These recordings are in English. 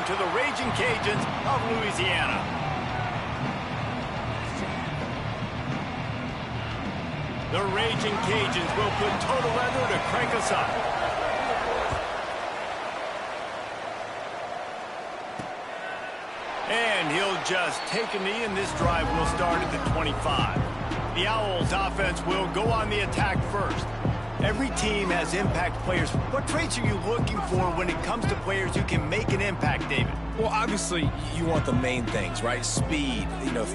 to the Raging Cajuns of Louisiana. The Raging Cajuns will put total leather to crank us up. And he'll just take a knee, and this drive will start at the 25. The Owls offense will go on the attack first. Every team has impact players. What traits are you looking for when it comes to players who can make an impact, David? Well, obviously, you want the main things, right? Speed,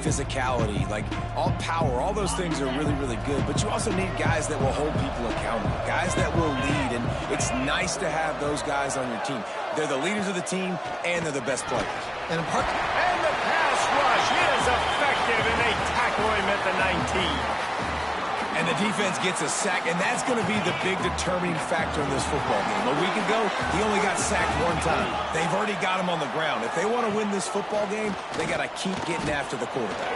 physicality, like all power, all those things are really, really good. But you also need guys that will hold people accountable, guys that will lead. And it's nice to have those guys on your team. They're the leaders of the team, and they're the best players. And the pass rush is effective, and they tackle him at the 19. And the defense gets a sack, and that's going to be the big determining factor in this football game. A week ago, he only got sacked one time. They've already got him on the ground. If they want to win this football game, they got to keep getting after the quarterback.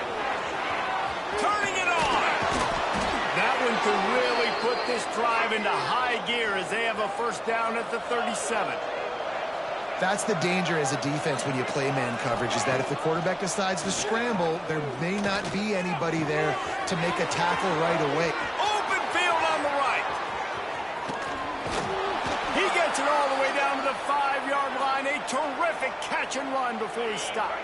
Turning it on! That one could really put this drive into high gear as they have a first down at the 37. That's the danger as a defense when you play man coverage, is that if the quarterback decides to scramble, there may not be anybody there to make a tackle right away. Open field on the right. He gets it all the way down to the 5-yard line. A terrific catch and run before he stopped.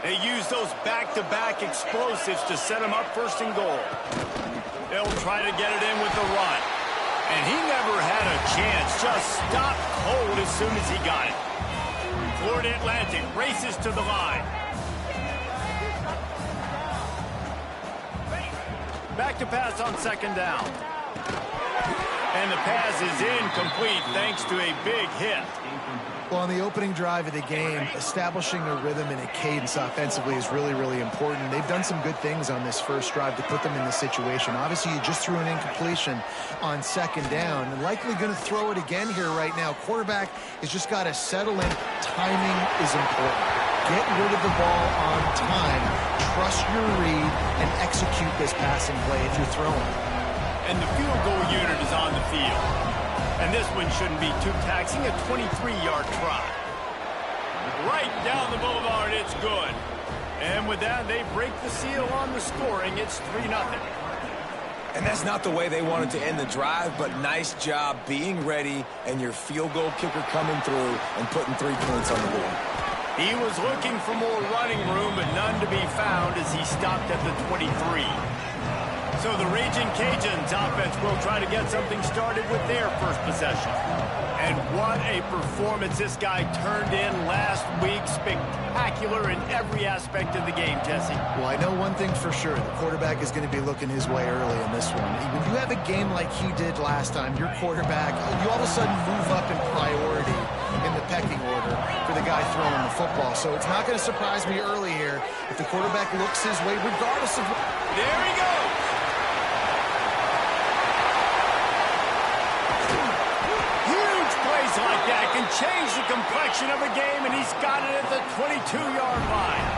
They use those back-to-back explosives to set him up first and goal. They'll try to get it in with the run. And he never had a chance, just stopped cold as soon as he got it. Florida Atlantic races to the line. Back to pass on second down. And the pass is incomplete thanks to a big hit. Well, on the opening drive of the game, establishing a rhythm and a cadence offensively is really, really important. They've done some good things on this first drive to put them in this situation. Obviously, you just threw an incompletion on second down and likely going to throw it again here right now. Quarterback has just got to settle in. Timing is important. Get rid of the ball on time. Trust your read and execute this passing play if you're throwing. And the field goal unit is on the field. And this one shouldn't be too taxing, a 23-yard try. Right down the boulevard, it's good. And with that, they break the seal on the scoring. It's 3-0. And that's not the way they wanted to end the drive, but nice job being ready and your field goal kicker coming through and putting 3 points on the board. He was looking for more running room, but none to be found as he stopped at the 23. So the Raging Cajuns offense will try to get something started with their first possession. And what a performance this guy turned in last week. Spectacular in every aspect of the game, Jesse. Well, I know one thing for sure. The quarterback is going to be looking his way early in this one. When you have a game like he did last time, your quarterback, you all of a sudden move up in priority in the pecking order for the guy throwing the football. So it's not going to surprise me early here if the quarterback looks his way regardless of... There he goes! Like that can change the complexion of a game, and he's got it at the 22-yard line.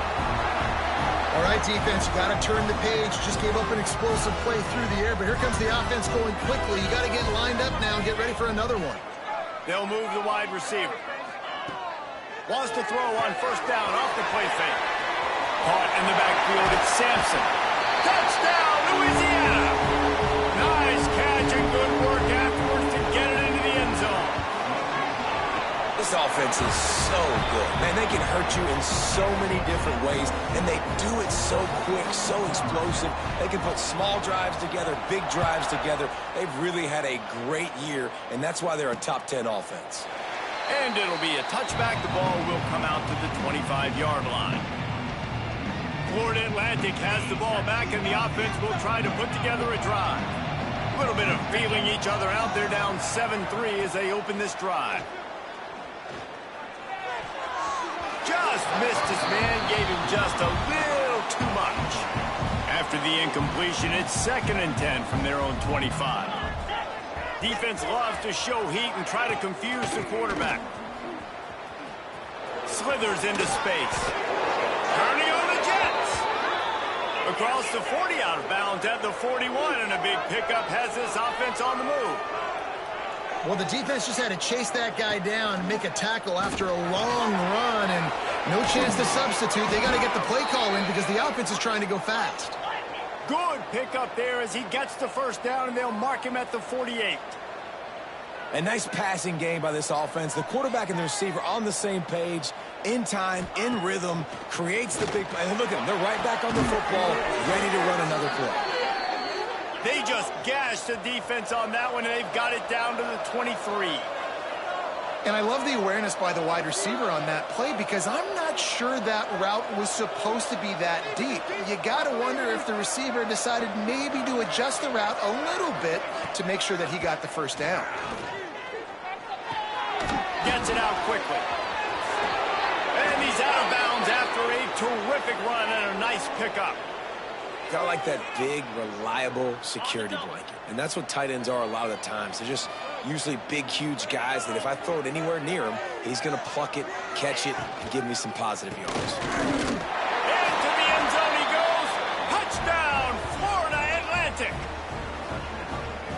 All right, defense, you got to turn the page. Just gave up an explosive play through the air, but here comes the offense going quickly. You got to get lined up now and get ready for another one. They'll move the wide receiver. Wants to throw on first down off the play fake. Caught in the backfield, it's Sampson. Touchdown, Louisiana! Nice catch and good work afterwards to get it into the end zone. This offense is so good. Man, they can hurt you in so many different ways, and they do it so quick, so explosive. They can put small drives together, big drives together. They've really had a great year, and that's why they're a top 10 offense. And it'll be a touchback. The ball will come out to the 25-yard line. Florida Atlantic has the ball back, and the offense will try to put together a drive. A little bit of feeling each other out. They're down 7-3 as they open this drive. Just missed his man, gave him just a little too much. After the incompletion, it's 2nd and 10 from their own 25. Defense loves to show heat and try to confuse the quarterback. Slithers into space. Turning on the Jets. Across the 40, out of bounds at the 41, and a big pickup has this offense on the move. Well, the defense just had to chase that guy down and make a tackle after a long run, and no chance to substitute. They got to get the play call in because the offense is trying to go fast. Good pickup there as he gets the first down, and they'll mark him at the 48. A nice passing game by this offense. The quarterback and the receiver on the same page, in time, in rhythm, creates the big play. And look at them. They're right back on the football, ready to run another play. They just gashed the defense on that one, and they've got it down to the 23. And I love the awareness by the wide receiver on that play because I'm not sure that route was supposed to be that deep. You got to wonder if the receiver decided maybe to adjust the route a little bit to make sure that he got the first down. Gets it out quickly. And he's out of bounds after a terrific run and a nice pickup. Got like that big, reliable security blanket. And that's what tight ends are a lot of the times. They're just usually big, huge guys that if I throw it anywhere near him, he's going to pluck it, catch it, and give me some positive yards. Into the end zone he goes. Touchdown, Florida Atlantic.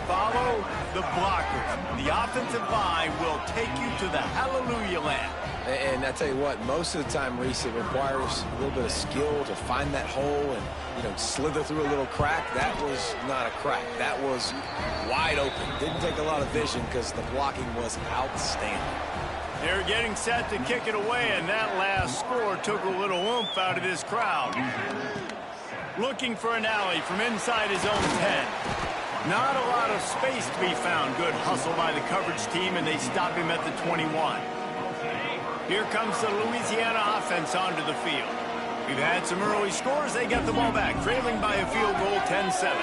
Follow the blockers. The offensive line will take you to the hallelujah land. And I tell you what, most of the time, Reese, it requires a little bit of skill to find that hole and, slither through a little crack. That was not a crack. That was wide open. Didn't take a lot of vision because the blocking was outstanding. They're getting set to kick it away, and that last score took a little oomph out of this crowd. Looking for an alley from inside his own 10. Not a lot of space to be found. Good hustle by the coverage team, and they stop him at the 21. Here comes the Louisiana offense onto the field. We've had some early scores. They get the ball back, trailing by a field goal 10-7.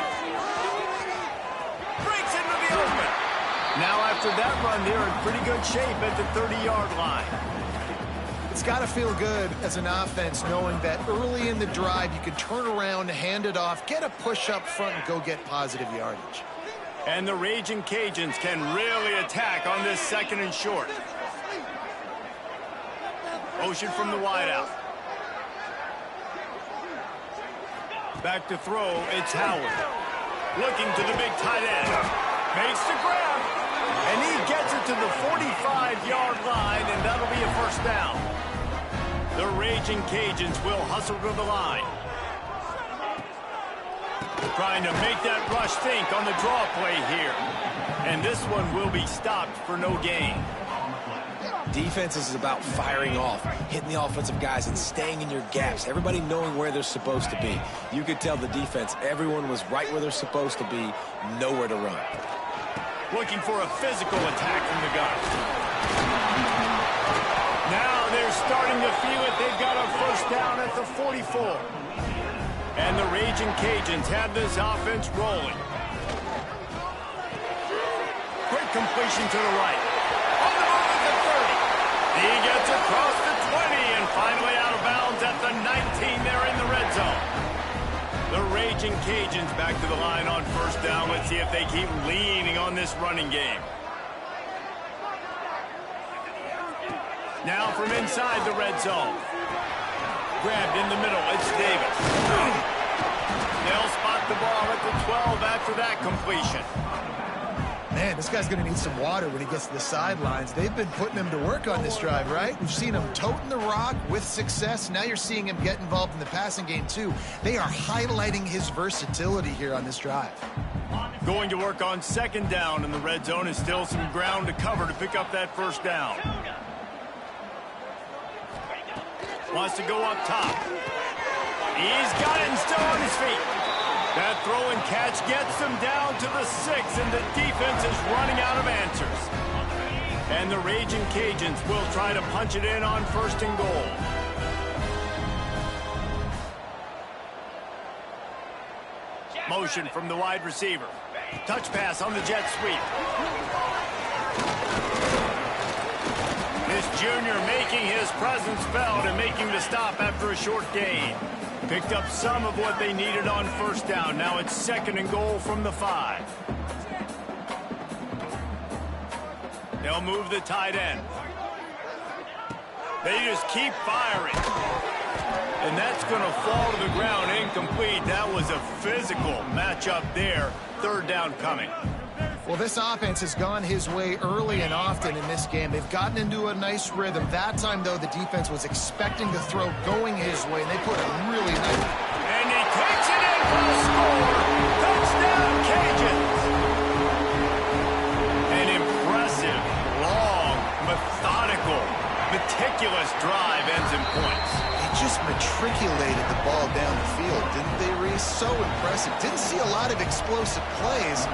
Breaks into the open. Now after that run, they're in pretty good shape at the 30-yard line. It's got to feel good as an offense knowing that early in the drive you can turn around, hand it off, get a push up front, and go get positive yardage. And the Raging Cajuns can really attack on this second and short. Motion from the wideout. Back to throw, it's Howard. Looking to the big tight end. Makes the grab. And he gets it to the 45-yard line, and that'll be a first down. The Raging Cajuns will hustle to the line. Trying to make that rush think on the draw play here. And this one will be stopped for no gain. Defense is about firing off, hitting the offensive guys, and staying in your gaps. Everybody knowing where they're supposed to be. You could tell the defense, everyone was right where they're supposed to be, nowhere to run. Looking for a physical attack from the guns. Now they're starting to feel it. They've got a first down at the 44. And the Raging Cajuns have this offense rolling. Quick completion to the right. On the move at the 30. He gets across the 20 and finally out of bounds at the 19 there in the red zone. The Raging Cajuns back to the line on first down. Let's see if they keep leaning on this running game. Now from inside the red zone. Grabbed in the middle. It's Davis. They'll spot the ball at the 12 after that completion. Man, this guy's going to need some water when he gets to the sidelines. They've been putting him to work on this drive, right? We've seen him toting the rock with success. Now you're seeing him get involved in the passing game, too. They are highlighting his versatility here on this drive. Going to work on second down in the red zone is still some ground to cover to pick up that first down. Wants to go up top. He's got it and still on his feet. That throw and catch gets them down to the 6, and the defense is running out of answers. And the Raging Cajuns will try to punch it in on first and goal. Motion from the wide receiver. Touch pass on the jet sweep. This junior making his presence felt and making the stop after a short gain. Picked up some of what they needed on first down. Now it's second and goal from the 5. They'll move the tight end. They just keep firing. And that's going to fall to the ground incomplete. That was a physical matchup there. Third down coming. Well, this offense has gone his way early and often in this game. They've gotten into a nice rhythm. That time, though, the defense was expecting the throw going his way, and they put a really nice... And he takes it in for the score. Touchdown, Cajuns. An impressive, long, methodical, meticulous drive ends in points. They just matriculated the ball down the field, didn't they, Reese? So impressive. Didn't see a lot of explosive plays.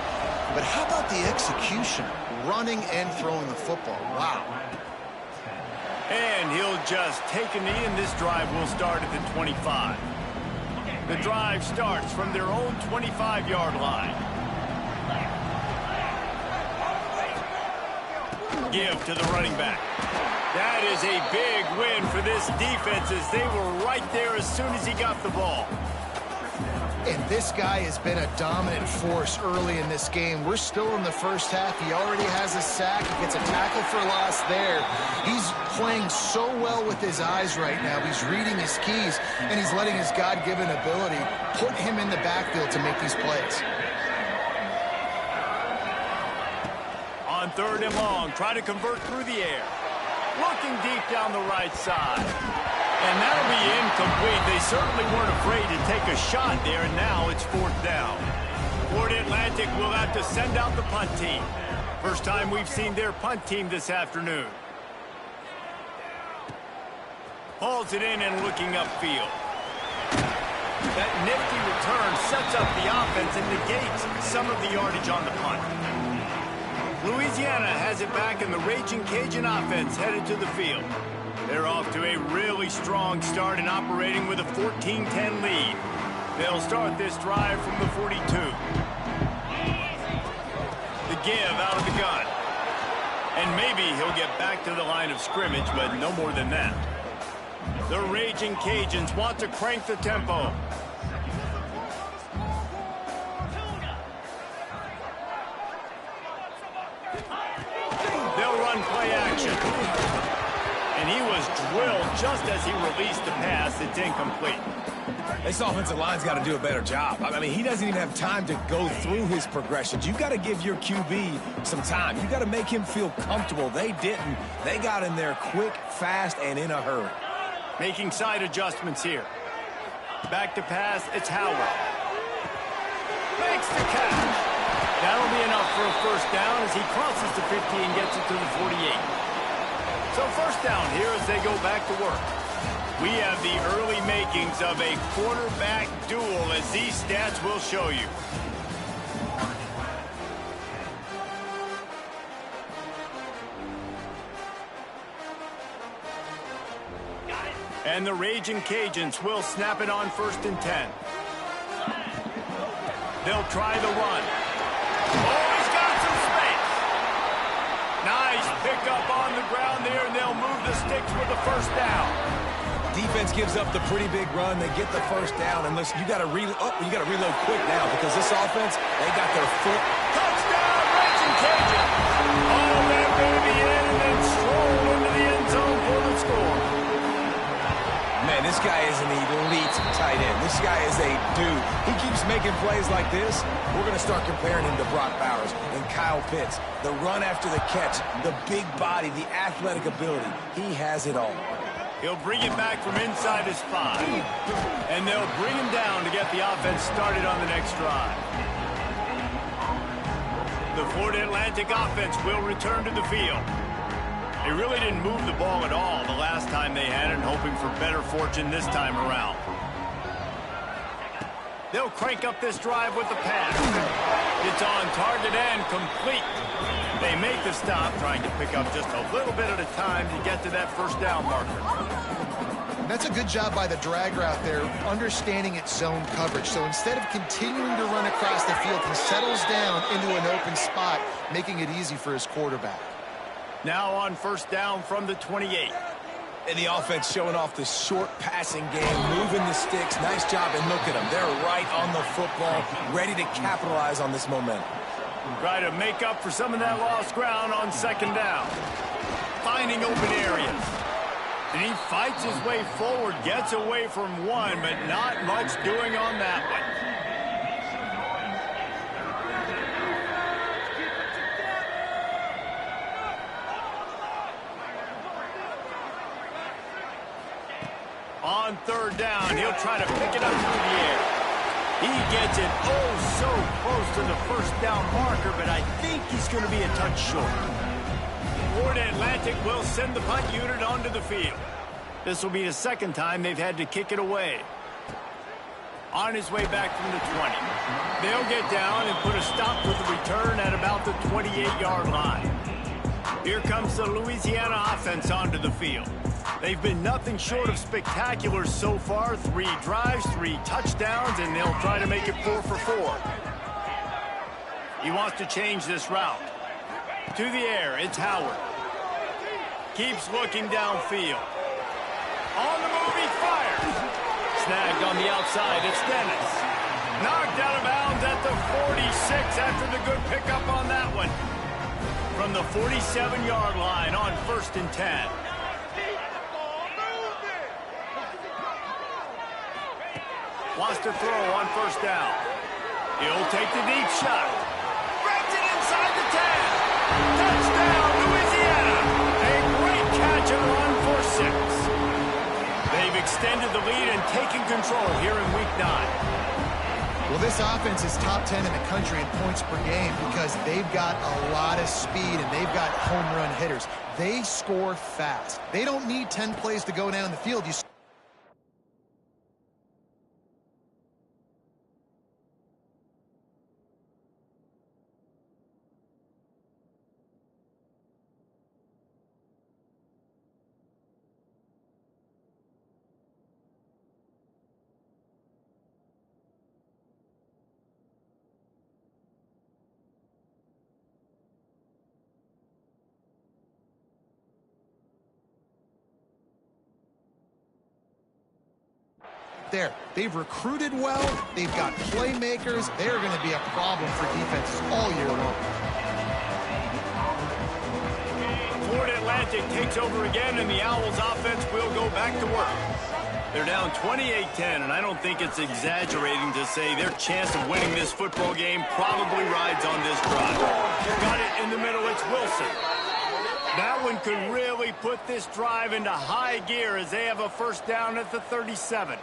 But how about the execution, running and throwing the football? Wow. And he'll just take a knee, and this drive will start at the 25. The drive starts from their own 25-yard line. Give to the running back. That is a big win for this defense as they were right there as soon as he got the ball. And this guy has been a dominant force early in this game. We're still in the first half. He already has a sack. He gets a tackle for loss there. He's playing so well with his eyes right now. He's reading his keys, and he's letting his God-given ability put him in the backfield to make these plays. On 3rd and long, try to convert through the air. Looking deep down the right side. And that'll be incomplete. They certainly weren't afraid to take a shot there, and now it's 4th down. Florida Atlantic will have to send out the punt team. First time we've seen their punt team this afternoon. Hauls it in and looking upfield. That nifty return sets up the offense and negates some of the yardage on the punt. Louisiana has it back, and the Raging Cajun offense headed to the field. They're off to a really strong start and operating with a 14-10 lead. They'll start this drive from the 42. The give out of the gun. And maybe he'll get back to the line of scrimmage, but no more than that. The Raging Cajuns want to crank the tempo. They'll run play action. And he was drilled just as he released the pass. It's incomplete. This offensive line's got to do a better job. I mean, he doesn't even have time to go through his progressions. You've got to give your QB some time. You've got to make him feel comfortable. They didn't. They got in there quick, fast, and in a hurry. Making side adjustments here. Back to pass, it's Howard. Makes the catch. That'll be enough for a first down as he crosses the 50 and gets it to the 48. So first down here as they go back to work. We have the early makings of a quarterback duel as these stats will show you. And the Raging Cajuns will snap it on 1st and 10. They'll try the run. Oh, he's got some space. Nice pickup on the ground there, and they'll move the sticks with the first down. Defense gives up the pretty big run. They get the first down, and listen, you got to reload quick now because this offense, they got their foot. Touchdown, Raging Cajuns! Oh, that baby in and then stroll into the end zone for the score. Man, this guy is an elite tight end. This guy is a dude. He keeps making plays like this. We're going to start comparing him to Brock Bowers and Kyle Pitts. The run after the catch, the big body, the athletic ability. He has it all. He'll bring it back from inside his 5. And they'll bring him down to get the offense started on the next drive. The Florida Atlantic offense will return to the field. They really didn't move the ball at all the last time they had it, hoping for better fortune this time around. They'll crank up this drive with the pass. It's on target and complete. They make the stop, trying to pick up just a little bit at a time to get to that first down marker. That's a good job by the drag route there, understanding its zone coverage. So instead of continuing to run across the field, he settles down into an open spot, making it easy for his quarterback. Now on first down from the 28. And the offense showing off the short passing game, moving the sticks. Nice job, and look at them. They're right on the football, ready to capitalize on this momentum. Try to make up for some of that lost ground on second down. Finding open areas. And he fights his way forward, gets away from one, but not much doing on that one. On third down, he'll try to pick it up through the air. He gets it oh so close to the first down marker, but I think he's going to be a touch short. Florida Atlantic will send the punt unit onto the field. This will be the second time they've had to kick it away. On his way back from the 20. They'll get down and put a stop with the return at about the 28-yard line. Here comes the Louisiana offense onto the field. They've been nothing short of spectacular so far. 3 drives, 3 touchdowns, and they'll try to make it 4 for 4. He wants to change this route. To the air, it's Howard. Keeps looking downfield. On the move, he fires. Snagged on the outside, it's Dennis. Knocked out of bounds at the 46 after the good pickup on that one. From the 47-yard line on 1st and 10. Wants to throw on 1st down. He'll take the deep shot. Grabs it inside the 10. Touchdown, Louisiana. A great catch and run for 6. They've extended the lead and taken control here in Week 9. Well, this offense is top 10 in the country in points per game because they've got a lot of speed and they've got home run hitters. They score fast. They don't need 10 plays to go down the field. There, they've recruited well, they've got playmakers, they're going to be a problem for defenses all year long. Florida Atlantic takes over again, and the Owls offense will go back to work. They're down 28-10, and I don't think it's exaggerating to say their chance of winning this football game probably rides on this drive. Got it in the middle, it's Wilson. That one could really put this drive into high gear as they have a 1st down at the 37.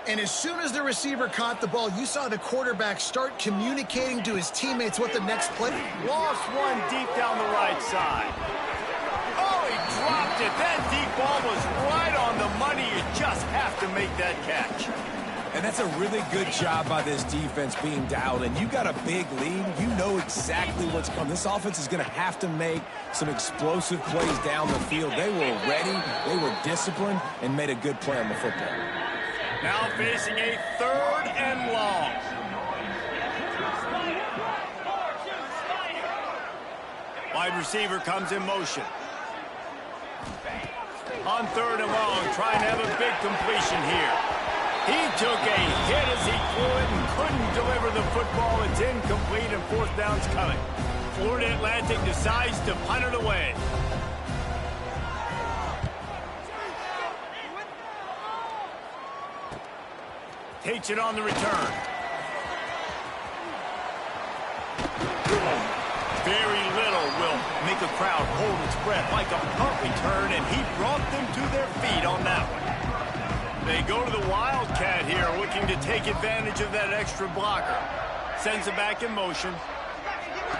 And as soon as the receiver caught the ball, you saw the quarterback start communicating to his teammates what the next play. Lost one deep down the right side. Oh, he dropped it. That deep ball was right on the money. You just have to make that catch. And that's a really good job by this defense being dialed in. You got a big lead. You know exactly what's coming. This offense is going to have to make some explosive plays down the field. They were ready, they were disciplined, and made a good play on the football. Now facing a 3rd and long. Wide receiver comes in motion. On 3rd and long, trying to have a big completion here. He took a hit as he threw it and couldn't deliver the football. It's incomplete and 4th down's coming. Florida Atlantic decides to punt it away. Takes it on the return. Very little will make a crowd hold its breath like a punt return, and he brought them to their feet on that one. They go to the Wildcat here, looking to take advantage of that extra blocker. Sends it back in motion.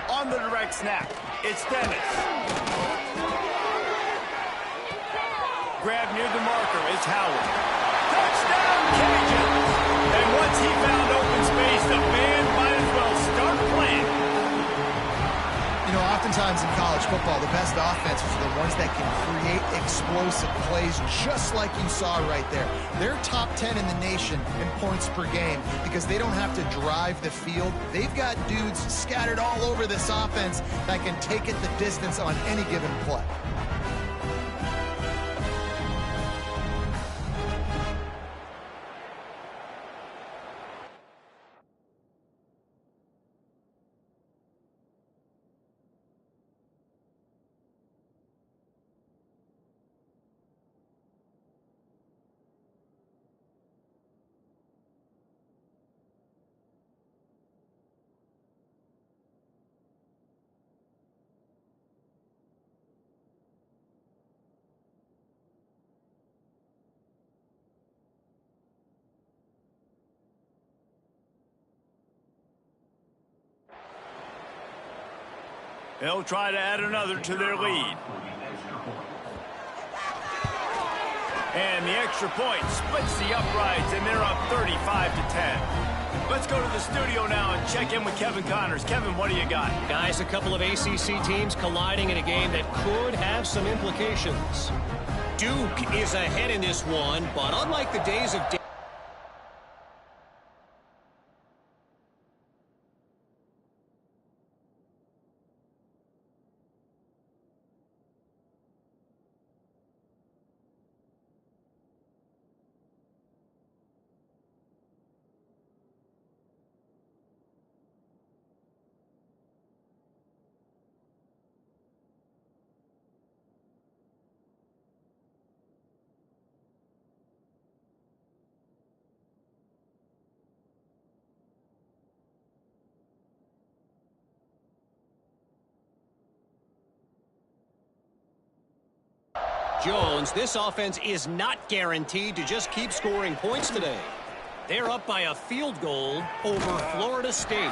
On the direct snap, it's Dennis. Grab near the marker, it's Howard. Touchdown, Cajuns! And once he found open space, the band might as well start playing. You know, oftentimes in college football, the best offenses are the ones that can create explosive plays just like you saw right there. They're top 10 in the nation in points per game because they don't have to drive the field. They've got dudes scattered all over this offense that can take it the distance on any given play. They'll try to add another to their lead. And the extra point splits the uprights, and they're up 35-10. Let's go to the studio now and check in with Kevin Connors. Kevin, what do you got? Guys, a couple of ACC teams colliding in a game that could have some implications. Duke is ahead in this one, but unlike the days of... Jones, this offense is not guaranteed to just keep scoring points today. They're up by a field goal over Florida State.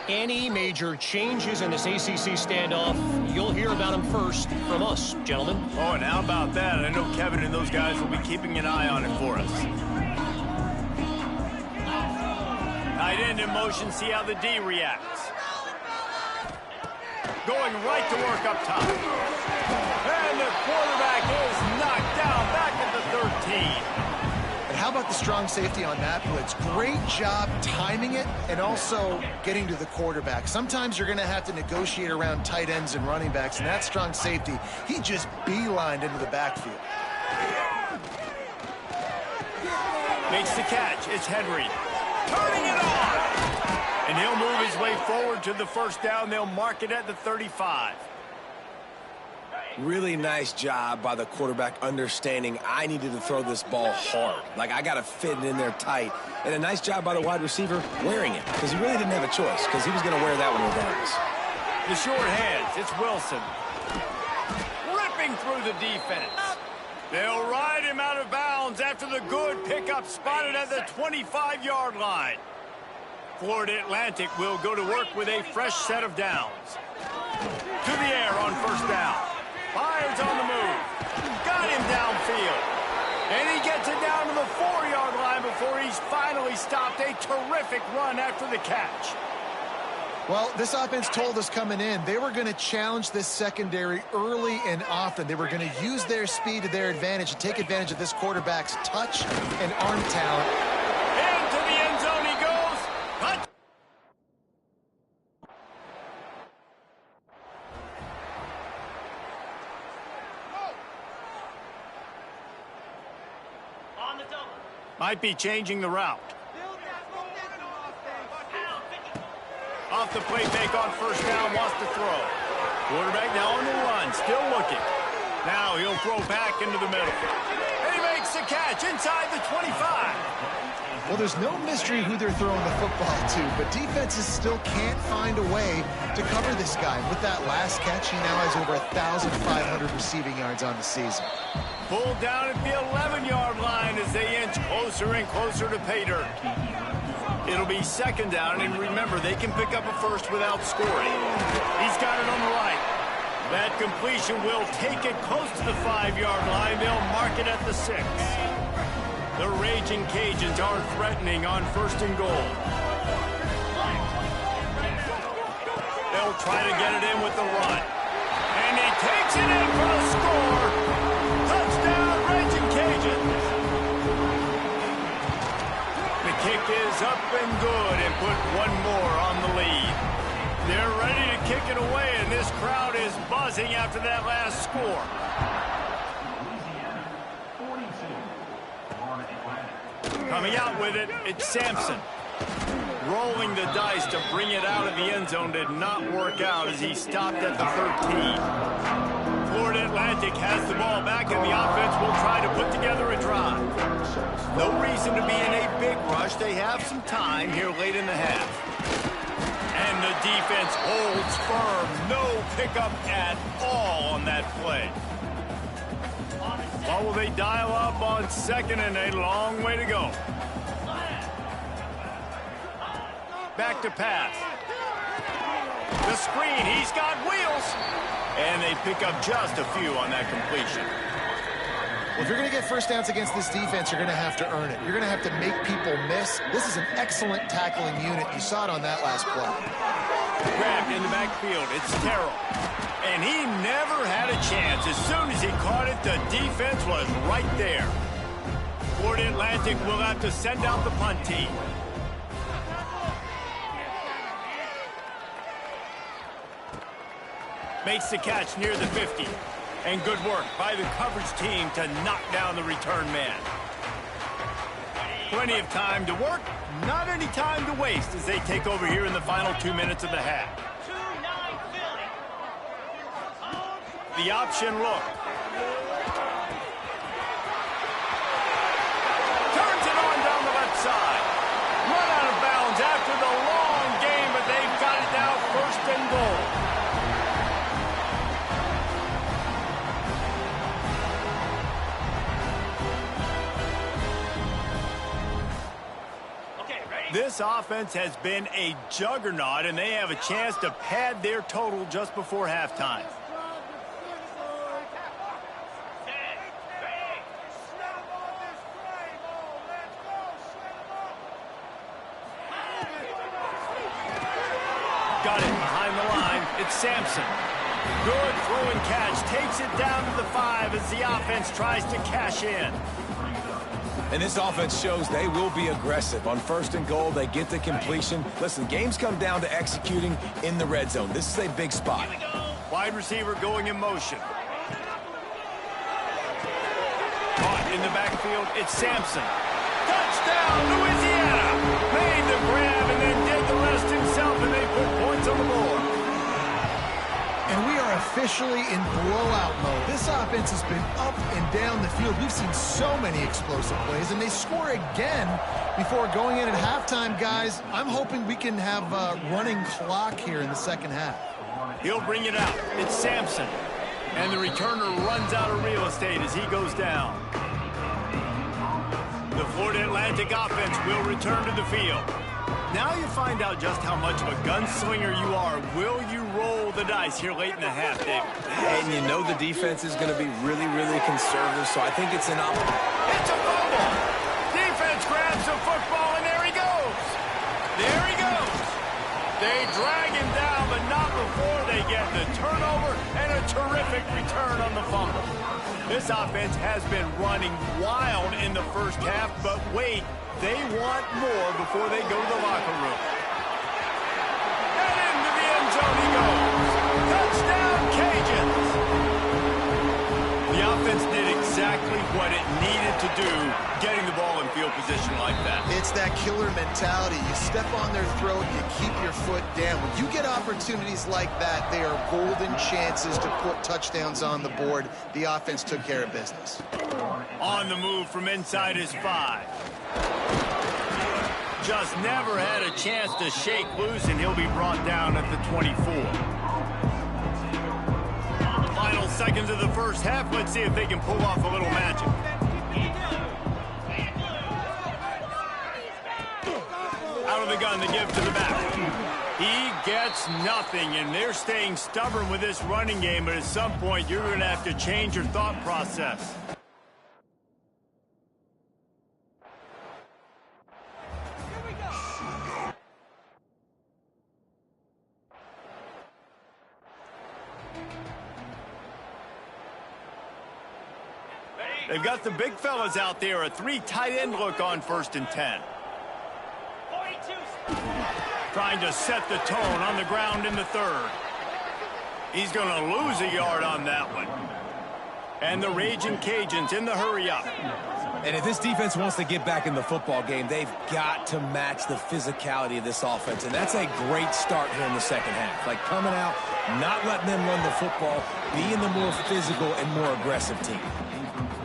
Any major changes in this ACC standoff, you'll hear about them first from us, gentlemen. Oh, and how about that? I know Kevin and those guys will be keeping an eye on it for us. Tight end in motion, see how the D reacts. Going right to work up top. And the quarterback is knocked down back at the 13. And how about the strong safety on that blitz? Great job timing it and also getting to the quarterback. Sometimes you're going to have to negotiate around tight ends and running backs, and that strong safety, he just beelined into the backfield. Makes the catch. It's Henry. Turning it on. And he'll move his way forward to the first down. They'll mark it at the 35. Really nice job by the quarterback understanding I needed to throw this ball hard. Like, I got to fit it in there tight. And a nice job by the wide receiver wearing it, because he really didn't have a choice, because he was going to wear that one regardless. The short hands. It's Wilson. Ripping through the defense. They'll ride him out of bounds after the good pickup spotted at the 25-yard line. Florida Atlantic will go to work with a fresh set of downs. To the air on first down. Fires on the move. Got him downfield. And he gets it down to the 4-yard line before he's finally stopped. A terrific run after the catch. Well, this offense told us coming in they were going to challenge this secondary early and often. They were going to use their speed to their advantage and take advantage of this quarterback's touch and arm talent. Into the end zone he goes. Touch. Might be changing the route. Off the play fake on first down, wants to throw. Quarterback now on the run, still looking. Now he'll throw back into the middle. And he makes the catch inside the 25. Well, there's no mystery who they're throwing the football to, but defenses still can't find a way to cover this guy. With that last catch, he now has over 1,500 receiving yards on the season. Pulled down at the 11-yard line as they inch closer and closer to pay dirt. It'll be second down, and remember, they can pick up a first without scoring. He's got it on the right. That completion will take it close to the 5-yard line. They'll mark it at the 6. The Raging Cajuns are threatening on first and goal. They'll try to get it in with the run. And he takes it in for the score. Touchdown, Raging Cajuns. The kick is up and good and put one more on the lead. They're ready to kick it away, and this crowd is buzzing after that last score. Coming out with it, it's Sampson. Rolling the dice to bring it out of the end zone did not work out as he stopped at the 13. Florida Atlantic has the ball back, and the offense will try to put together a drive. No reason to be in a big rush. They have some time here late in the half. And the defense holds firm. No pickup at all on that play. Or will they dial up on second and a long way to go? Back to pass. The screen, he's got wheels. And they pick up just a few on that completion. Well, if you're going to get first downs against this defense, you're going to have to earn it. You're going to have to make people miss. This is an excellent tackling unit. You saw it on that last play. Grabbed in the backfield. It's Terrell. And he never had a chance. As soon as he caught it, the defense was right there. Florida Atlantic will have to send out the punt team. Makes the catch near the 50. And good work by the coverage team to knock down the return man. Plenty of time to work, not any time to waste as they take over here in the final 2 minutes of the half. The option look. Turns it on down the left side. Run out of bounds after the long game, but they've got it now first and goal. This offense has been a juggernaut, and they have a chance to pad their total just before halftime. Got it behind the line. It's Sampson. Good throw and catch. Takes it down to the 5 as the offense tries to cash in. And this offense shows they will be aggressive. On first and goal, they get the completion. Listen, games come down to executing in the red zone. This is a big spot. Wide receiver going in motion. Caught in the backfield, it's Sampson. Touchdown, Louisiana! Made the grab and then did the rest himself, and they put points on the board. And we are officially in blowout mode. This offense has been up and down the field. We've seen so many explosive plays, and they score again before going in at halftime, guys. I'm hoping we can have a running clock here in the second half. He'll bring it out. It's Sampson. And the returner runs out of real estate as he goes down. The Florida Atlantic offense will return to the field. Now you find out just how much of a gunslinger you are. Will you roll the dice here late in the half, David? And you know the defense is going to be really, really conservative, so I think it's an opportunity. It's a fumble. Defense grabs the football, and there he goes. There he goes. They drag him down, but not before they get the turnover and a terrific return on the fumble. This offense has been running wild in the first half, but wait. They want more before they go to the locker room. And into the end zone he goes. Touchdown, Cajuns! The offense did exactly what it needed to do, getting the ball in field position like that. It's that killer mentality. You step on their throat, you keep your foot down. When you get opportunities like that, they are golden chances to put touchdowns on the board. The offense took care of business. On the move from inside his 5. Just never had a chance to shake loose, and he'll be brought down at the 24. Final seconds of the first half. Let's see if they can pull off a little magic. Out of the gun to give to the back. He gets nothing, and they're staying stubborn with this running game, but at some point you're going to have to change your thought process. They've got the big fellas out there, a 3 tight end look on 1st and 10. Trying to set the tone on the ground in the 3rd. He's going to lose a yard on that one. And the Raging Cajuns in the hurry up. And if this defense wants to get back in the football game, they've got to match the physicality of this offense. And that's a great start here in the second half. Like coming out, not letting them run the football, being the more physical and more aggressive team.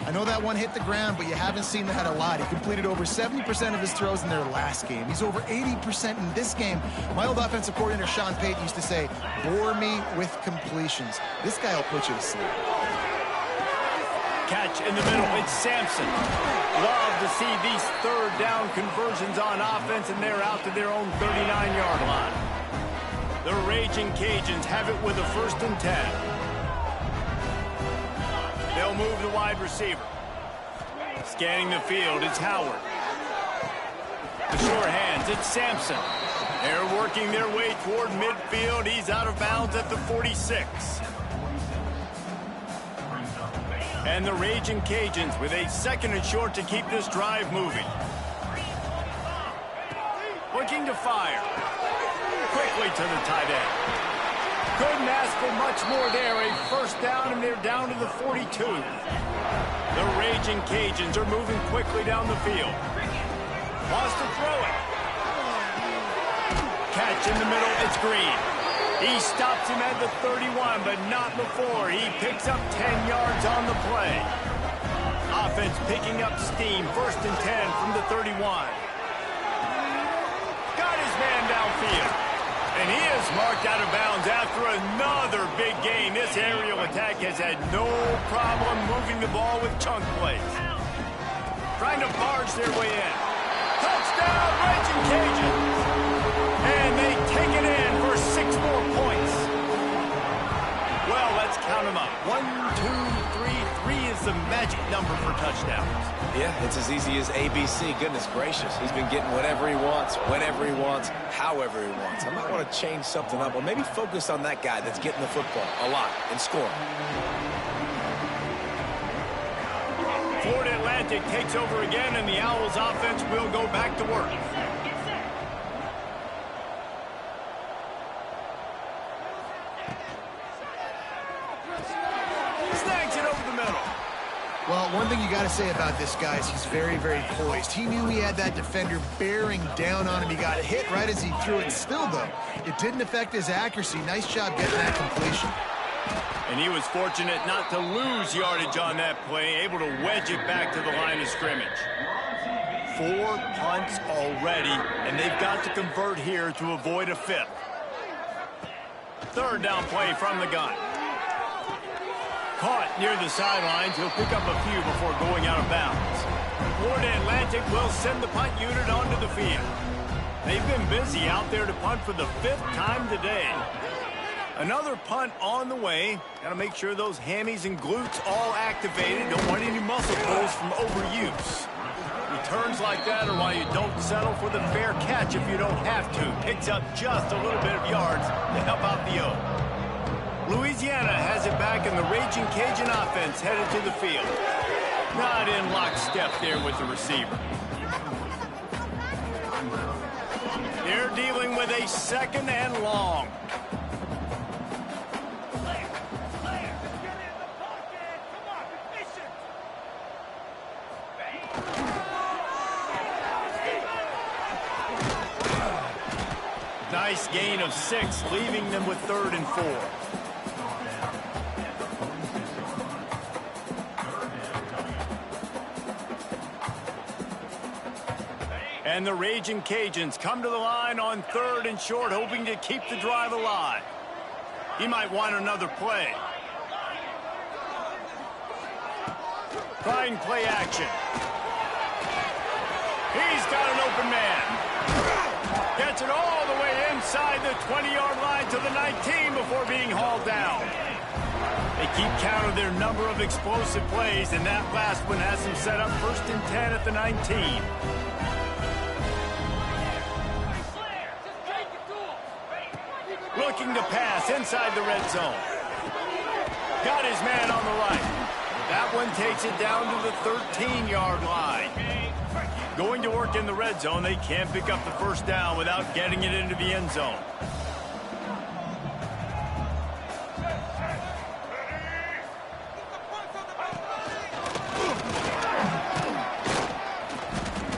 I know that one hit the ground, but you haven't seen that a lot. He completed over 70% of his throws in their last game. He's over 80% in this game. My old offensive coordinator, Sean Payton, used to say, bore me with completions. This guy will put you to sleep. Catch in the middle, it's Sampson. Love to see these 3rd down conversions on offense, and they're out to their own 39-yard line. The Raging Cajuns have it with a 1st and 10. They'll move the wide receiver. Scanning the field, it's Howard. The sure hands, it's Sampson. They're working their way toward midfield. He's out of bounds at the 46. And the Raging Cajuns with a 2nd and short to keep this drive moving. Looking to fire. Quickly to the tight end. Couldn't ask for much more there. A 1st down, and they're down to the 42. The Raging Cajuns are moving quickly down the field. Wants to throw it. Catch in the middle, it's Green. He stops him at the 31, but not before. He picks up 10 yards on the play. Offense picking up steam, 1st and 10 from the 31. Got his man downfield. And he is marked out of bounds after another big gain. This aerial attack has had no problem moving the ball with chunk plays. Trying to barge their way in. Touchdown, Raging Cajuns! And they take it in for 6 more points. Well, let's count them up. 1, 2, 3. 3 is the magic number for touchdowns. Yeah, it's as easy as ABC. Goodness gracious. He's been getting whatever he wants, whenever he wants, however he wants. I might want to change something up, or maybe focus on that guy that's getting the football a lot and scoring. Florida Atlantic takes over again, and the Owls offense will go back to work. Snags it over the middle. Well, one thing you got to say about this guy is he's very, very poised. He knew he had that defender bearing down on him. He got hit right as he threw it. Still, though, it didn't affect his accuracy. Nice job getting that completion. And he was fortunate not to lose yardage on that play, able to wedge it back to the line of scrimmage. 4 punts already, and they've got to convert here to avoid a 5th. 3rd down play from the gun. Caught near the sidelines. He'll pick up a few before going out of bounds. Florida Atlantic will send the punt unit onto the field. They've been busy out there to punt for the 5th time today. Another punt on the way. Got to make sure those hammies and glutes all activated. Don't want any muscle pulls from overuse. Returns like that are why you don't settle for the fair catch if you don't have to. Picks up just a little bit of yards to help out the O. Louisiana has it back, and the Raging Cajun offense headed to the field. Not in lockstep there with the receiver. They're dealing with a 2nd and long. Nice gain of 6, leaving them with 3rd and 4. And the Raging Cajuns come to the line on 3rd and short, hoping to keep the drive alive. He might want another play. Trying play action. He's got an open man. Gets it all the way inside the 20-yard line to the 19 before being hauled down. They keep count of their number of explosive plays, and that last one has them set up 1st and 10 at the 19. Looking to pass inside the red zone. Got his man on the right. That one takes it down to the 13-yard line. Going to work in the red zone, they can't pick up the 1st down without getting it into the end zone.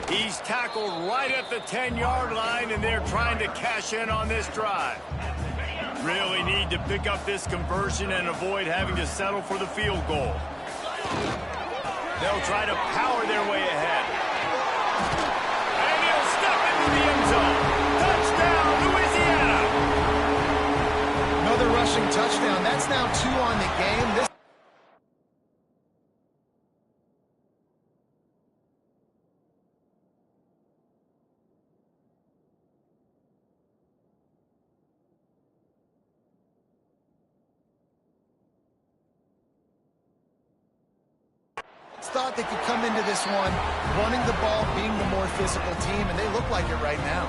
He's tackled right at the 10-yard line, and they're trying to cash in on this drive. Really need to pick up this conversion and avoid having to settle for the field goal. They'll try to power their way ahead. And he'll step into the end zone. Touchdown, Louisiana! Another rushing touchdown. That's now 2 on the game. This thought they could come into this one running the ball, being the more physical team, and they look like it right now.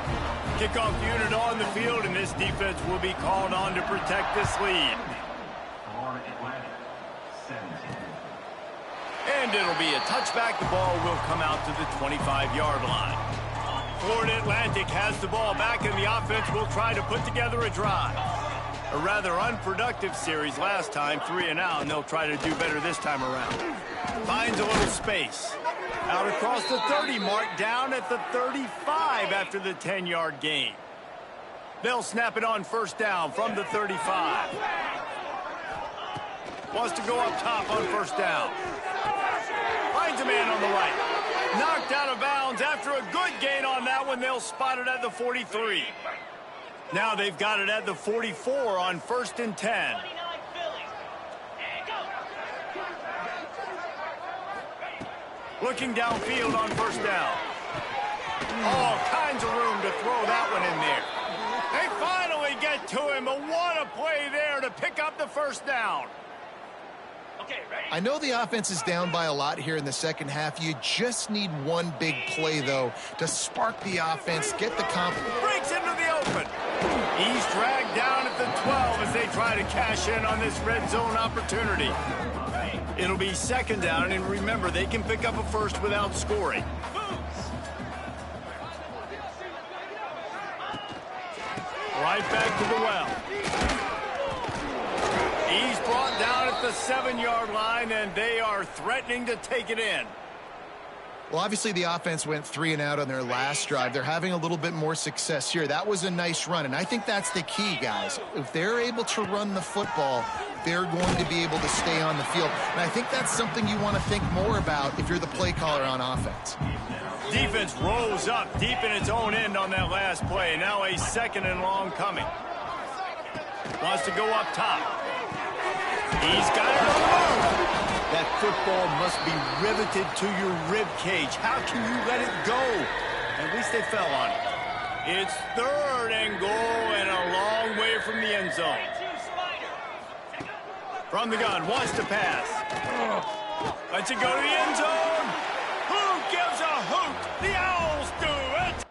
Kickoff unit on the field, and this defense will be called on to protect this lead. And it'll be a touchback. The ball will come out to the 25-yard line. Florida Atlantic has the ball back, and the offense will try to put together a drive. A rather unproductive series last time, 3 and out, and they'll try to do better this time around. Finds a little space. Out across the 30 mark, down at the 35 after the 10-yard gain. They'll snap it on first down from the 35. Wants to go up top on first down. Finds a man on the right. Knocked out of bounds after a good gain on that one. They'll spot it at the 43. Now they've got it at the 44 on 1st and 10. Looking downfield on first down. All kinds of room to throw that one in there. They finally get to him, but what a play there to pick up the first down. I know the offense is down by a lot here in the second half. You just need one big play, though, to spark the offense, get the confidence. Breaks into the open. He's dragged down at the 12 as they try to cash in on this red zone opportunity. It'll be second down, and remember, they can pick up a first without scoring. Right back to the well. He's brought down at the 7-yard line, and they are threatening to take it in. Well, obviously the offense went 3 and out on their last drive. They're having a little bit more success here. That was a nice run, and I think that's the key, guys. If they're able to run the football, they're going to be able to stay on the field. And I think that's something you want to think more about if you're the play caller on offense. Defense rose up deep in its own end on that last play. Now a 2nd and long coming. Wants to go up top. He's got it on the move. That football must be riveted to your rib cage. How can you let it go? At least they fell on it. It's 3rd and goal and a long way from the end zone. From the gun, wants to pass. Lets it go to the end zone. Who gives a hoot? The Owls do it!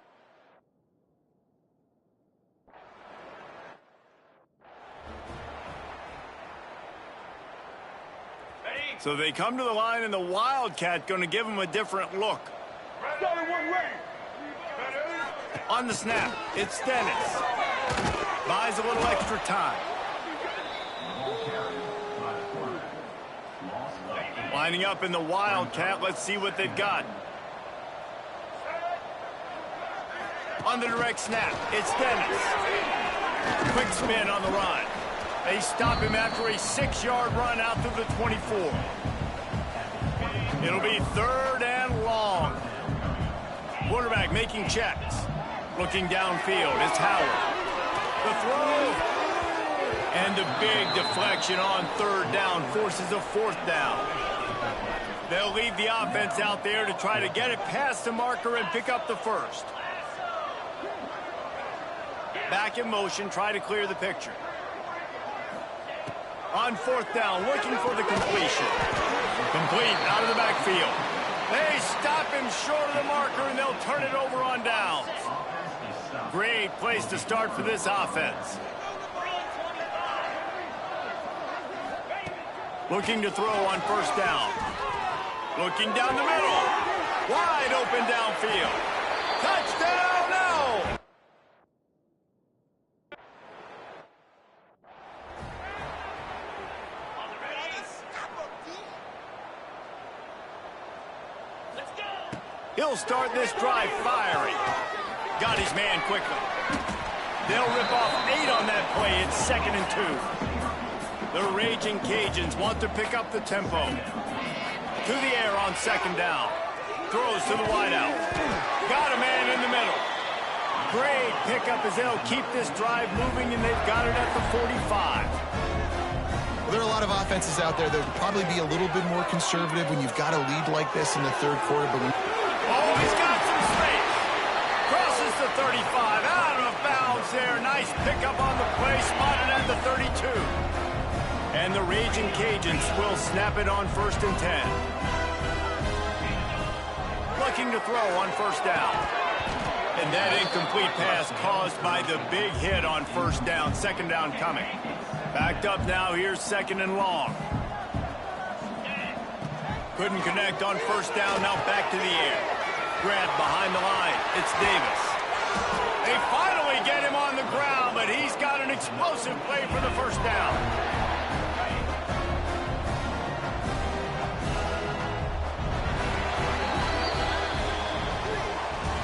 So they come to the line, and the Wildcat going to give them a different look. On the snap, it's Dennis. Buys a little extra time. Lining up in the Wildcat. Let's see what they've got. On the direct snap, it's Dennis. Quick spin on the run. They stop him after a 6-yard run out to the 24. It'll be 3rd and long. Quarterback making checks. Looking downfield, it's Howard. The throw. And the big deflection on 3rd down forces a 4th down. They'll leave the offense out there to try to get it past the marker and pick up the first. Back in motion, try to clear the picture. On 4th down, looking for the completion. Complete, out of the backfield. They stop him short of the marker, and they'll turn it over on downs. Great place to start for this offense. Looking to throw on 1st down. Looking down the middle. Wide open downfield. Touchdown now! He'll start this drive firing. Got his man quickly. They'll rip off 8 on that play. It's 2nd and 2. The Raging Cajuns want to pick up the tempo. To the air on 2nd down. Throws to the wideout. Got a man in the middle. Great pickup as they'll keep this drive moving, and they've got it at the 45. There are a lot of offenses out there that would probably be a little bit more conservative when you've got a lead like this in the 3rd quarter. But oh, he's got some space. Crosses the 35. Out of bounds there. Nice pickup on the play. Spotted at the 32. And the Raging Cajuns will snap it on 1st and 10. looking to throw on first down. And that incomplete pass caused by the big hit on first down. Second down coming. Backed up now. Here's second and long. Couldn't connect on first down. Now back to the air. Grant behind the line. It's Davis. They finally get him on the ground, but he's got an explosive play for the first down.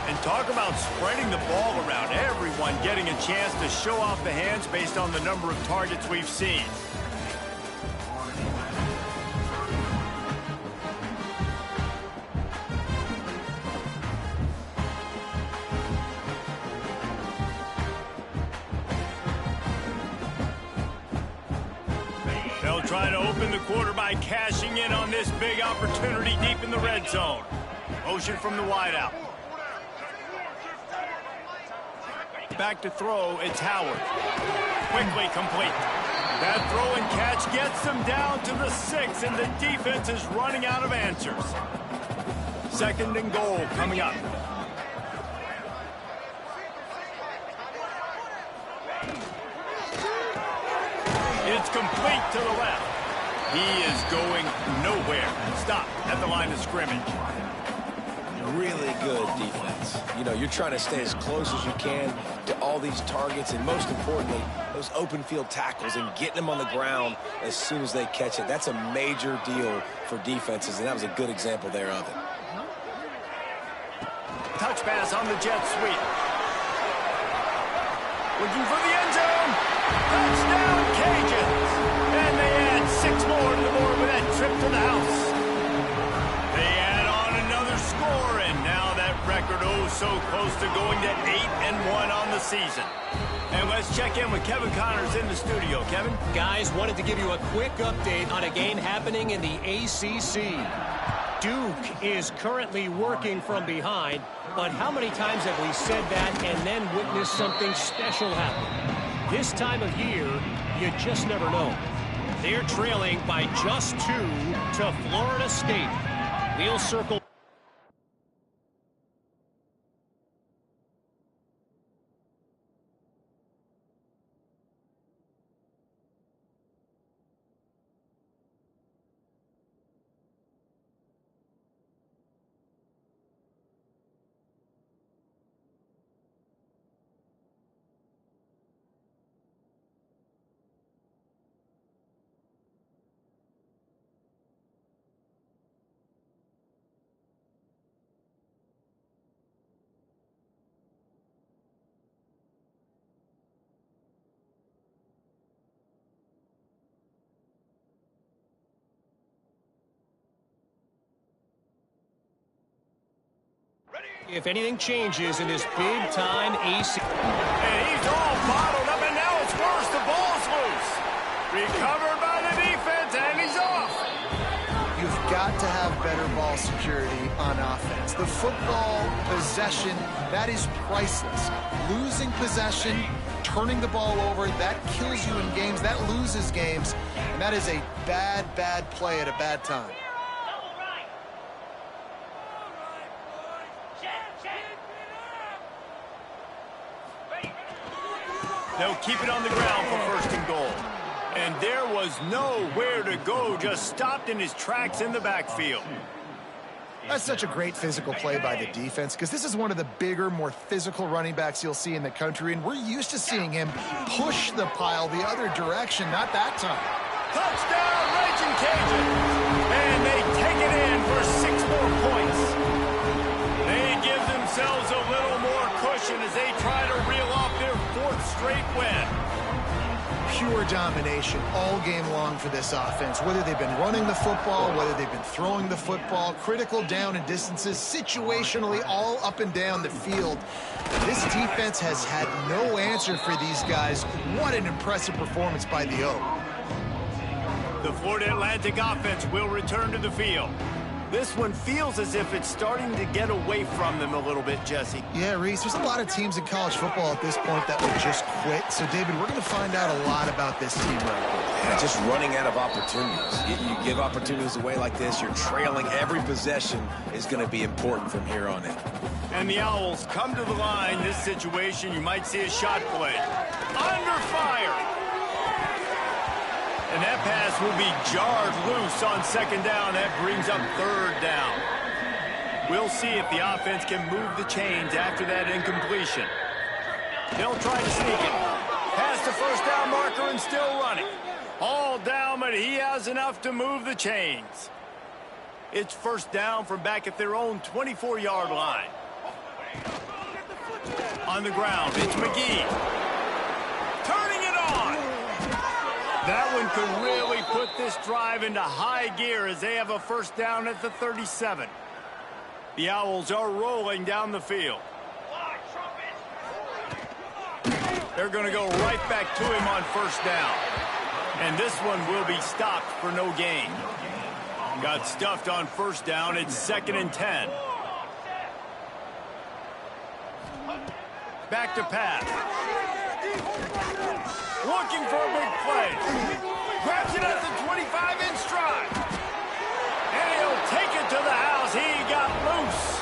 And talk about spreading the ball around. Everyone getting a chance to show off the hands based on the number of targets we've seen. They'll try to open the quarter by cashing in on this big opportunity deep in the red zone. Motion from the wideout. Back to throw, it's Howard. Quickly complete. That throw and catch gets them down to the 6, and the defense is running out of answers. Second and goal coming up. It's complete to the left. He is going nowhere. Stop at the line of scrimmage. Really good defense. You know, you're trying to stay as close as you can to all these targets, and most importantly, those open field tackles and getting them on the ground as soon as they catch it. That's a major deal for defenses, and that was a good example there of it. Touch pass on the jet sweep. Looking for the end zone. Touchdown, Cajuns. And they add 6 more to the board with that trip to the house. They add on another score, and now that record so close to going to 8-1 on the season. And let's check in with Kevin Connors in the studio. Kevin? Guys, wanted to give you a quick update on a game happening in the ACC. Duke is currently working from behind, but how many times have we said that and then witnessed something special happen? This time of year, you just never know. They're trailing by just 2 to Florida State. We'll circle. If anything changes in this big-time AC... And he's all bottled up, and now it's worse. The ball's loose. Recovered by the defense, and he's off. You've got to have better ball security on offense. The football possession, that is priceless. Losing possession, turning the ball over, that kills you in games. That loses games. And that is a bad, bad play at a bad time. They'll keep it on the ground for first and goal. And there was nowhere to go, just stopped in his tracks in the backfield. That's such a great physical play by the defense, because this is one of the bigger, more physical running backs you'll see in the country, and we're used to seeing him push the pile the other direction, not that time. Touchdown, Raging Cajuns! And they take it in for 6 more points. They give themselves a little more cushion as they try to reel off their 4th straight win. Pure domination all game long for this offense. Whether they've been running the football, whether they've been throwing the football, critical down and distances, situationally all up and down the field. This defense has had no answer for these guys. What an impressive performance by the O. The Florida Atlantic offense will return to the field. This one feels as if it's starting to get away from them a little bit, Jesse. Yeah, Reese, there's a lot of teams in college football at this point that would just quit. So, David, we're going to find out a lot about this team right here. Yeah, just running out of opportunities. You give opportunities away like this, you're trailing. Every possession is going to be important from here on in. And the Owls come to the line. This situation, you might see a shot play. Under fire. And that pass will be jarred loose on second down. That brings up third down. We'll see if the offense can move the chains after that incompletion. They'll try to sneak it. Past the first down marker and still running. All down, but he has enough to move the chains. It's first down from back at their own 24-yard line. On the ground, it's McGee. Turning it on. That one could really put this drive into high gear as they have a first down at the 37. The Owls are rolling down the field. They're going to go right back to him on first down. And this one will be stopped for no gain. Got stuffed on first down. It's 2nd and 10. Back to pass. Looking for a big play. Grabs it at the 25 in stride. And he'll take it to the house. He got loose.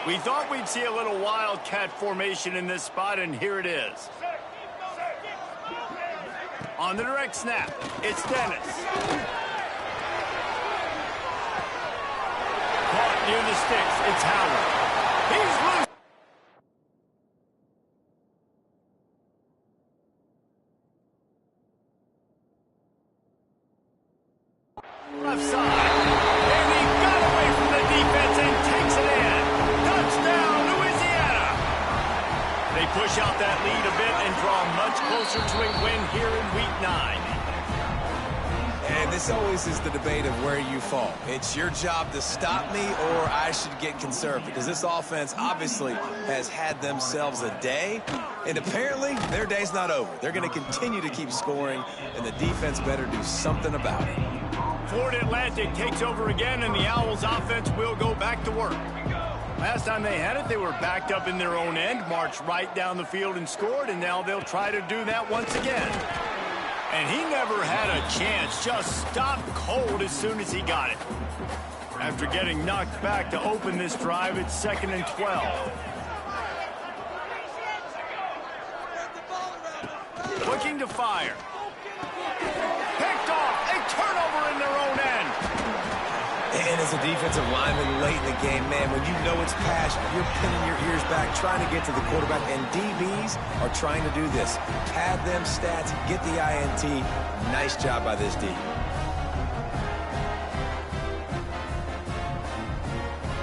We thought we'd see a little wildcat formation in this spot, and here it is. On the direct snap, it's Dennis. Caught near the sticks, it's Howard. He's loose. Left side. And he got away from the defense and takes it in. Touchdown, Louisiana. They push out that lead a bit and draw much closer to a win here in Week 9. And this always is the debate of where you fall. It's your job to stop me, or I should get conservative, because this offense obviously has had themselves a day, and apparently their day's not over. They're going to continue to keep scoring, and the defense better do something about it. Florida Atlantic takes over again, and the Owls offense will go back to work. Last time they had it, they were backed up in their own end, marched right down the field and scored, and now they'll try to do that once again. And he never had a chance, just stopped cold as soon as he got it. After getting knocked back to open this drive, it's 2nd and 12. Looking to fire. Picked off, a turnover in their own end. And as a defensive lineman late in the game, man, when you know it's passion, you're pinning your ears back, trying to get to the quarterback, and DBs are trying to do this. Pad them stats, get the INT. Nice job by this D.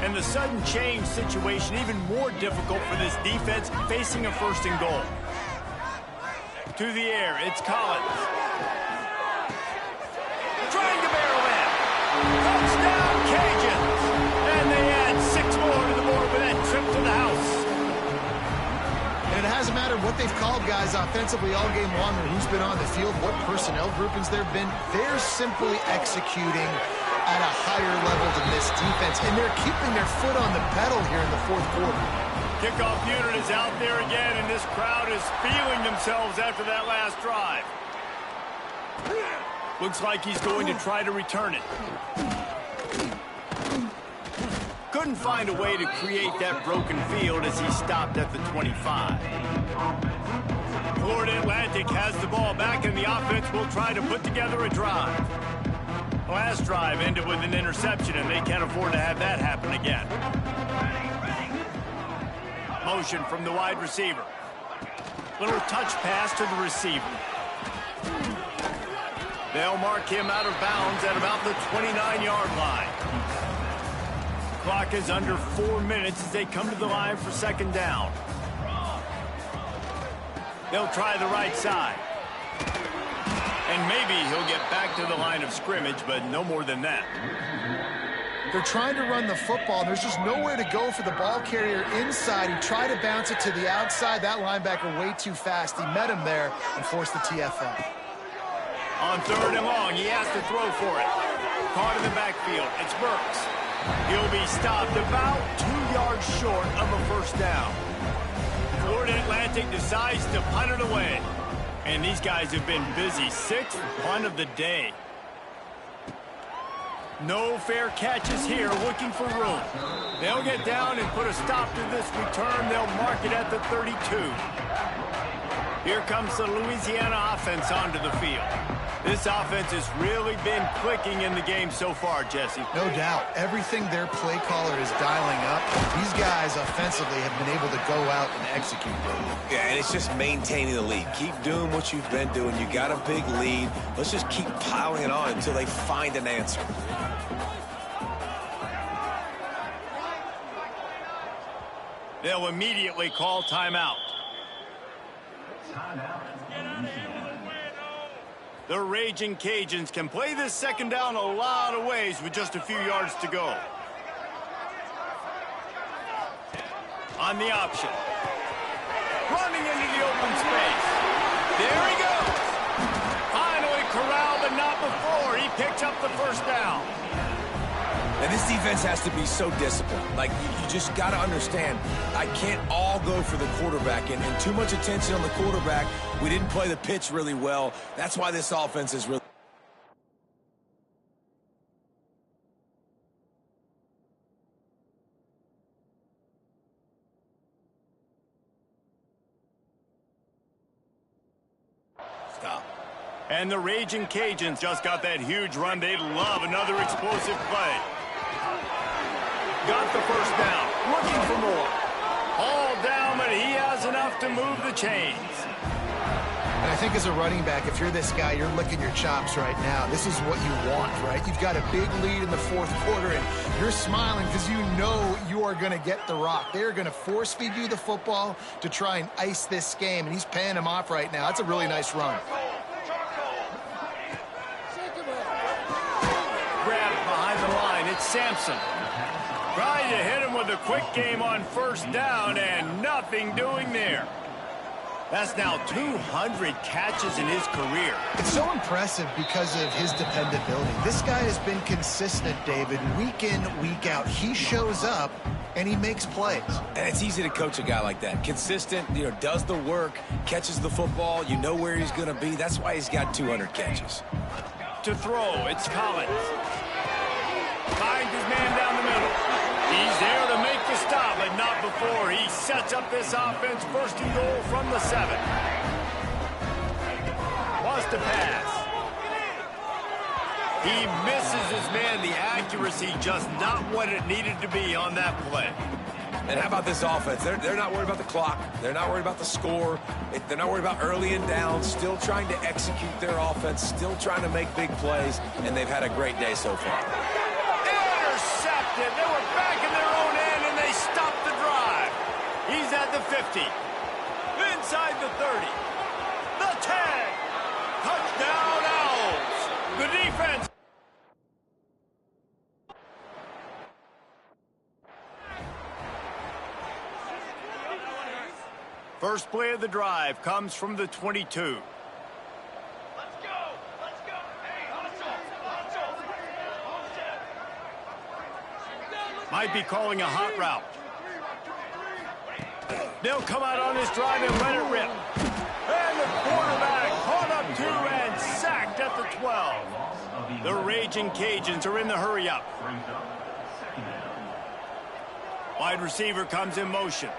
And the sudden change situation even more difficult for this defense facing a 1st and goal. To the air, it's Collins. Trying to barrel in. Touchdown, Cajuns! And they add 6 more to the board with that trip to the house. And it hasn't mattered what they've called guys offensively all game long or who's been on the field, what personnel groupings there have been. They're simply executing at a higher level than this defense, and they're keeping their foot on the pedal here in the 4th quarter. Kickoff unit is out there again, and this crowd is feeling themselves after that last drive. Looks like he's going to try to return it. Couldn't find a way to create that broken field as he stopped at the 25. Florida Atlantic has the ball back, and the offense will try to put together a drive. The last drive ended with an interception, and they can't afford to have that happen again. Motion from the wide receiver. Little touch pass to the receiver. They'll mark him out of bounds at about the 29-yard line. Clock is under 4 minutes as they come to the line for 2nd down. They'll try the right side. And maybe he'll get back to the line of scrimmage, but no more than that. They're trying to run the football, and there's just nowhere to go for the ball carrier inside. He tried to bounce it to the outside. That linebacker way too fast. He met him there and forced the TFL. On 3rd and long, he has to throw for it. Caught in the backfield. It's Burks. He'll be stopped about 2 yards short of a first down. Florida Atlantic decides to punt it away. And these guys have been busy. 6th punt of the day. No fair catches here, looking for room. They'll get down and put a stop to this return. They'll mark it at the 32. Here comes the Louisiana offense onto the field. This offense has really been clicking in the game so far, Jesse. No doubt. Everything their play caller is dialing up, these guys offensively have been able to go out and execute. Yeah, and it's just maintaining the lead. Keep doing what you've been doing. You got a big lead. Let's just keep piling it on until they find an answer. They'll immediately call timeout. The Raging Cajuns can play this second down a lot of ways with just a few yards to go. On the option. Running into the open space. There he goes. Finally corralled, but not before. He picks up the first down. And this defense has to be so disciplined. Like, you just got to understand, I can't all go for the quarterback. And too much attention on the quarterback. We didn't play the pitch really well. That's why this offense is really... Stop. And the Raging Cajuns just got that huge run. They'd love another explosive play. Got the first down. Looking for more. All down, but he has enough to move the chains. And I think as a running back, if you're this guy, you're licking your chops right now. This is what you want, right? You've got a big lead in the fourth quarter, and you're smiling because you know you are going to get the rock. They're going to force feed you the football to try and ice this game, and he's paying him off right now. That's a really nice run. Grabbed behind the line. It's Sampson. Trying to hit him with a quick game on first down, and nothing doing there. That's now 200 catches in his career. It's so impressive because of his dependability. This guy has been consistent, David, week in, week out. He shows up, and he makes plays. And it's easy to coach a guy like that. Consistent, does the work, catches the football. You know where he's going to be. That's why he's got 200 catches. To throw, it's Collins. Finds his man down the middle. He's there to make the stop, but not before. He sets up this offense first and goal from the 7. Wants to pass. He misses his man. The accuracy just not what it needed to be on that play. And how about this offense? They're not worried about the clock. They're not worried about the score. They're not worried about early and down. Still trying to execute their offense. Still trying to make big plays. And they've had a great day so far. Intercepted. They were back in their own end, and they stopped the drive. He's at the 50. Inside the 30. The 10. Touchdown, Owls. The defense. First play of the drive comes from the 22. Might be calling a hot route. They'll come out on this drive and let it rip. And the quarterback caught up 2 and sacked at the 12. The Raging Cajuns are in the hurry-up. Wide receiver comes in motion.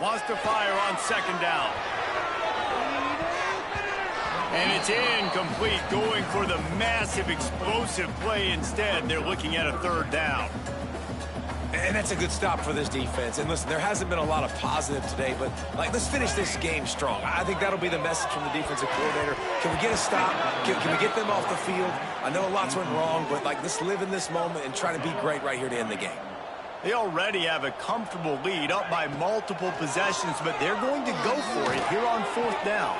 Wants to fire on second down. And it's incomplete, going for the massive explosive play instead. They're looking at a third down. And that's a good stop for this defense. And listen, there hasn't been a lot of positive today, but let's finish this game strong. I think that'll be the message from the defensive coordinator. Can we get a stop? Can we get them off the field? I know lots went wrong, but let's live in this moment and try to be great right here to end the game. They already have a comfortable lead, up by multiple possessions, but they're going to go for it here on fourth down.